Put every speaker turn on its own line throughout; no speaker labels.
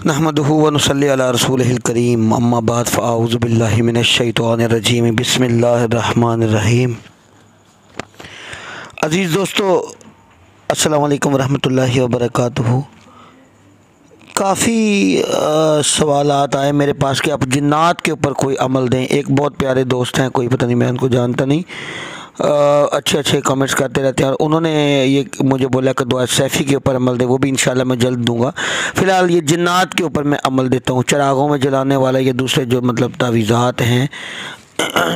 नहमदुहु व नुसल्ली अला रसूलिहिल करीम अम्मा बाद फ़अऊज़ु बिल्लाहि मिनश शैतानिर रजीम बिस्मिल्लाहिर रहमानिर रहीम। अज़ीज़ दोस्तों, अस्सलामु अलैकुम रहमतुल्लाहि व बरकातुहू। काफ़ी सवालात आए मेरे पास कि आप जिन्नात के ऊपर कोई अमल दें। एक बहुत प्यारे दोस्त हैं, कोई पता नहीं, मैं उनको जानता नहीं, अच्छे कमेंट्स करते रहते हैं और उन्होंने ये मुझे बोला कि दुआ सैफ़ी के ऊपर अमल दे, वो भी इंशाल्लाह मैं जल्द दूंगा। फ़िलहाल ये जिन्नात के ऊपर मैं अमल देता हूँ। चिरागों में जलाने वाला ये दूसरे जो मतलब तावीज़ात हैं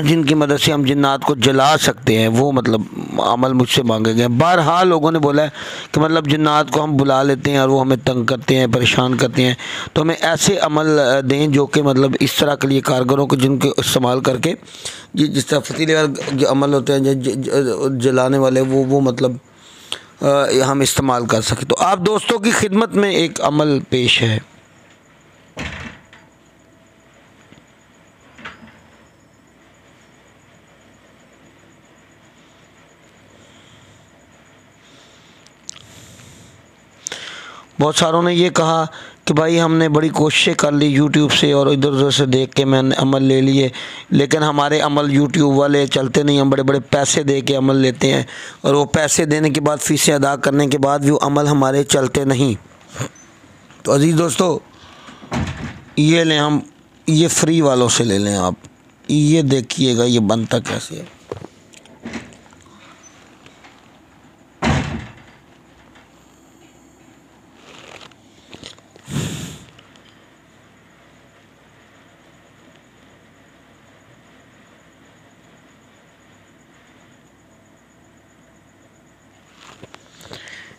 जिनकी मदद से हम जिन्नात को जला सकते हैं, वो मतलब अमल मुझसे मांगे गए। बहरहाल लोगों ने बोला है कि मतलब जिन्नात को हम बुला लेते हैं और वो हमें तंग करते हैं, परेशान करते हैं, तो हमें ऐसे अमल दें जो कि मतलब इस तरह के लिए कारगर हो, कि जिनके इस्तेमाल करके जिस तरह फतीले अमल होते हैं जलाने वाले, वो मतलब हम इस्तेमाल कर सकें। तो आप दोस्तों की खिदमत में एक अमल पेश है। बहुत सारों ने ये कहा कि भाई हमने बड़ी कोशिशें कर ली यूट्यूब से और इधर उधर से देख के मैंने अमल ले लिए, लेकिन हमारे अमल यूट्यूब वाले चलते नहीं। हम बड़े बड़े पैसे दे के अमल लेते हैं और वो पैसे देने के बाद, फ़ीसें अदा करने के बाद भी वो अमल हमारे चलते नहीं। तो अज़ीज़ दोस्तों, ये लें, हम ये फ्री वालों से ले लें। आप ये देखिएगा ये बनता कैसे है।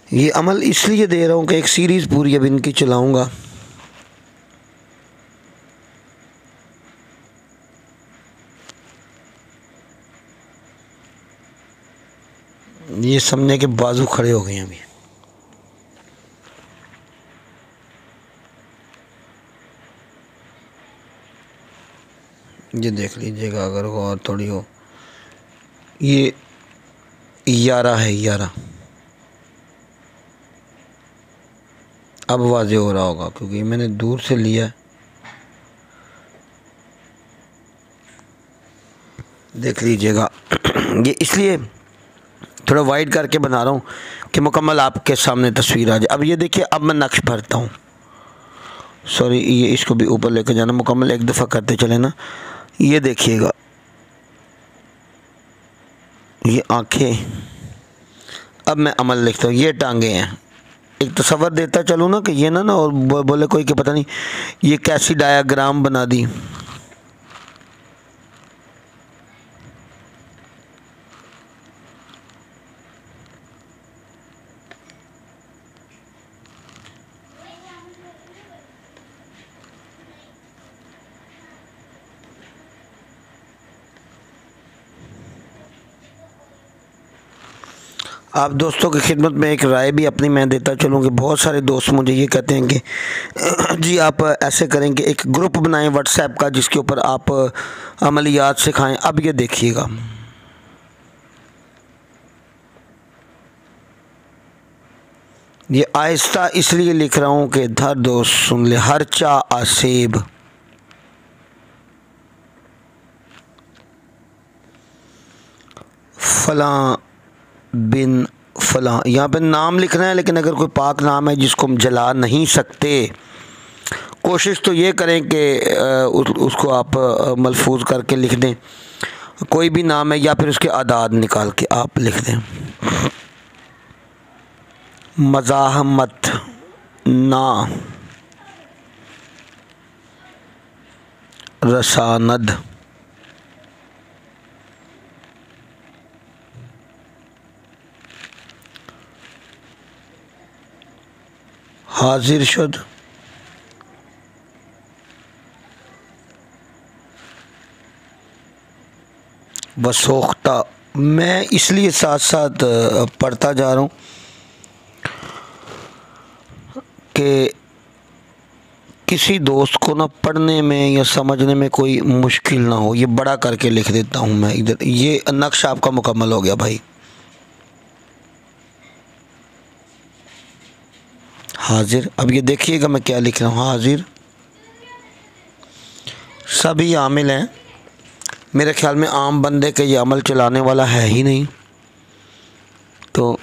ये अमल इसलिए दे रहा हूँ कि एक सीरीज़ पूरी अब इनकी चलाऊँगा। ये समझने के बाजू खड़े हो गए हैं अभी। ये देख लीजिएगा अगर हो और थोड़ी हो। ये 11 है, 11। अब वाज़े हो रहा होगा क्योंकि मैंने दूर से लिया है। देख लीजिएगा ये इसलिए थोड़ा वाइड करके बना रहा हूँ कि मुकम्मल आपके सामने तस्वीर आ जाए। अब ये देखिए, अब मैं नक्श भरता हूँ। सॉरी, ये इसको भी ऊपर लेकर जाना, मुकम्मल एक दफ़ा करते चले ना। ये देखिएगा, ये आँखें। अब मैं अमल लिखता हूँ। ये टांगे हैं। एक तस्वर देता चलूँ ना कि ये ना और बोले कोई कि पता नहीं ये कैसी डायाग्राम बना दी। आप दोस्तों की खिदमत में एक राय भी अपनी मैं देता चलूँ कि बहुत सारे दोस्त मुझे ये कहते हैं कि जी आप ऐसे करें कि एक ग्रुप बनाएं व्हाट्सएप का, जिसके ऊपर आप अमलियात सिखाएं। अब ये देखिएगा, ये आहिस्ता इसलिए लिख रहा हूँ कि धर दोस्त सुन ले। हर चा आसेब, फलां बिन फलां, यहाँ पे नाम लिखना है, लेकिन अगर कोई पाक नाम है जिसको हम जला नहीं सकते, कोशिश तो ये करें कि उसको आप मलफूज करके लिख दें। कोई भी नाम है या फिर उसके आदाद निकाल के आप लिख दें। मज़ाहमत ना, रसानद, हाजिर शुद, वसोख्ता। मैं इसलिए साथ साथ पढ़ता जा रहा हूँ कि किसी दोस्त को ना पढ़ने में या समझने में कोई मुश्किल ना हो। ये बड़ा करके लिख देता हूँ मैं इधर। ये नक्शा आपका मुकम्मल हो गया भाई। हाजिर। अब ये देखिएगा मैं क्या लिख रहा हूँ, हाजिर सभी आमिल हैं। मेरे ख्याल में आम बंदे के ये अमल चलाने वाला है ही नहीं, तो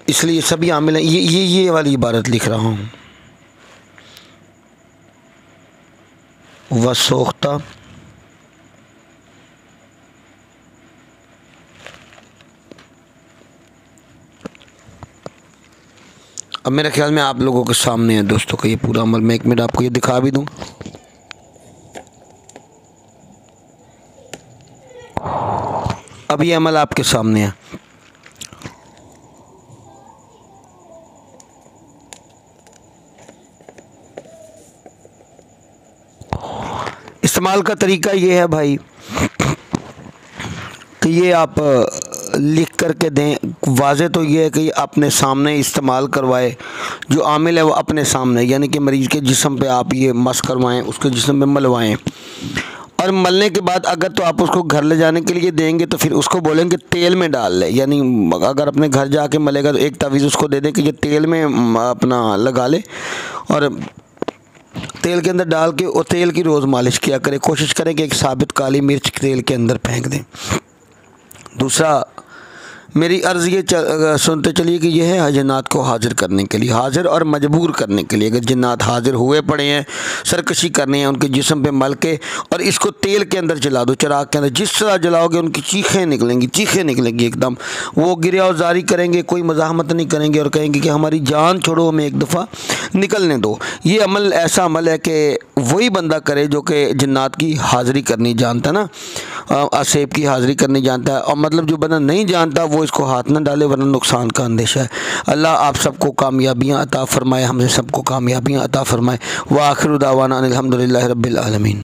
इसलिए सभी आमिल हैं। ये वाली इबारत लिख रहा हूँ, वसोख्ता अब मेरे ख्याल में आप लोगों के सामने है दोस्तों का ये पूरा अमल। मैं 1 मिनट आपको ये दिखा भी दूँ। अब ये अमल आपके सामने है। इस्तेमाल का तरीका ये है भाई कि ये आप लिख करके दें। वाज़े तो ये है कि अपने सामने इस्तेमाल करवाए। जो आमिल है वो अपने सामने, यानी कि मरीज़ के जिस्म पे आप ये मस करवाएं, उसके जिस्म में मलवाएं। और मलने के बाद अगर तो आप उसको घर ले जाने के लिए देंगे तो फिर उसको बोलेंगे तेल में डाल ले। यानी अगर अपने घर जाके मलेगा तो एक तावीज़ उसको दे दें कि ये तेल में अपना लगा ले, और तेल के अंदर डाल के और तेल की रोज़ मालिश किया करें। कोशिश करें कि एक साबित काली मिर्च तेल के अंदर फेंक दें। दूसरा, मेरी अर्ज़ ये सुनते चलिए कि यह है जिन्नात को हाजिर करने के लिए, हाजिर और मजबूर करने के लिए। अगर जिन्नात हाजिर हुए पड़े हैं, सरकशी करनी है उनके जिस्म पे मल के, और इसको तेल के अंदर जला दो, चिराग के अंदर। जिस तरह जलाओगे उनकी चीखें निकलेंगी एकदम। वो गिरिया जारी करेंगे, कोई मज़ाहमत नहीं करेंगे और कहेंगे कि हमारी जान छोड़ो, हमें एक दफ़ा निकलने दो। ये अमल ऐसा अमल है कि वही बंदा करे जो कि जिन्नात की हाज़िरी करनी जानता ना, असेब की हाज़िरी करनी जानता है। और मतलब जो बंदा नहीं जानता वो इसको हाथ न डाले, वरना नुकसान का अंदेशा है। अल्लाह आप सबको कामयाबियाँ अता फ़रमाए, हमसे सबको कामयाबियाँ अता फ़रमाए। व आखिर दावाना अनिल हम्दुलिल्लाहि रब्बिल आलमीन।